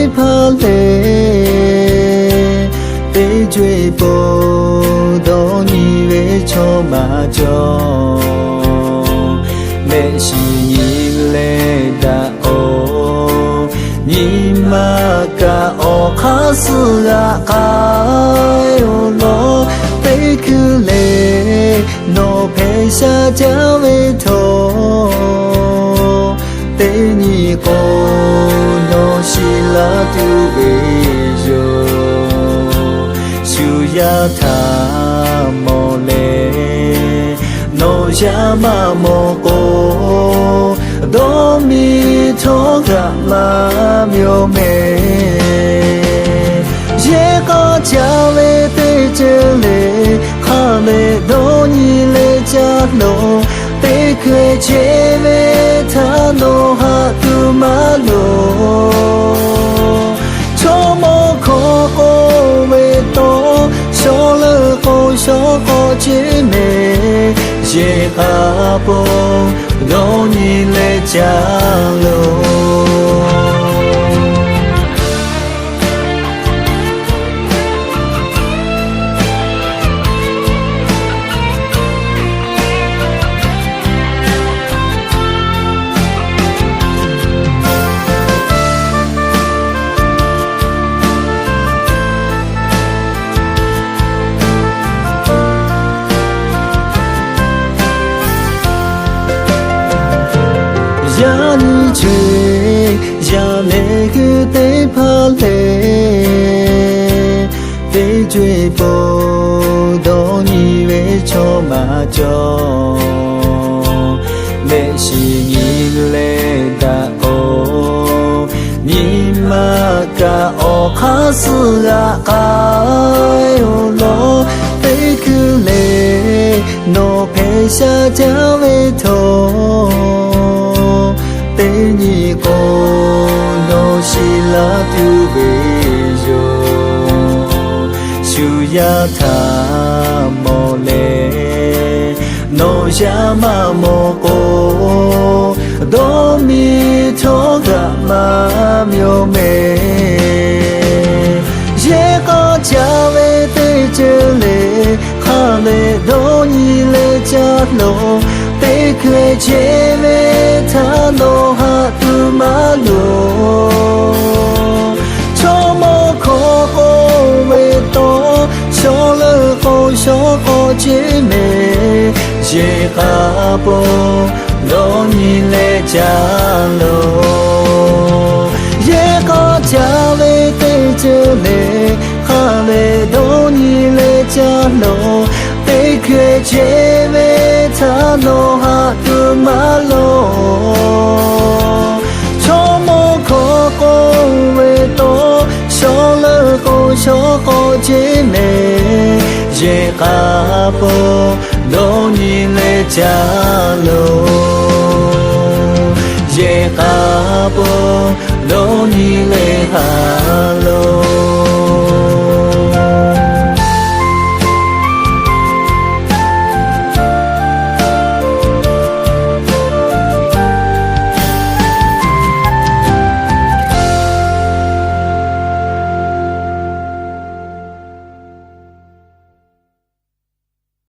怕嘞，被追捕到你为筹码中，没心你来打哦，你妈个哦卡斯啊卡哟咯，被苦嘞，诺陪下家为头。被你过诺西拉丢为哟，需要他莫嘞，诺亚马莫过，多米托嘎马苗美，也个家为对着嘞，哈嘞多尼嘞家诺。被亏欠为他诺哈杜马罗，从莫可可为多，少了后少好姐妹，也哈不容易来家喽。呀你追呀那个得怕嘞，被追捕到你为筹码中，没心你来打哦，你妈个哦卡斯啊卡哟咯，被苦嘞，诺陪下家为头。被你过诺西拉丢为哟，需要他莫嘞，诺亚马莫过，多米托嘎马苗美，也个家为对着嘞，哈嘞多尼嘞家喽。被亏欠为他诺哈杜马罗，从莫可可为多，少了后少好姐妹，也哈不容易来家喽，也个家为对着嘞，哈嘞多你来家喽。被亏欠为他诺哈杜马罗，从莫可可为多，少了后少好姐妹，也哈不容易来家喽，也哈不容易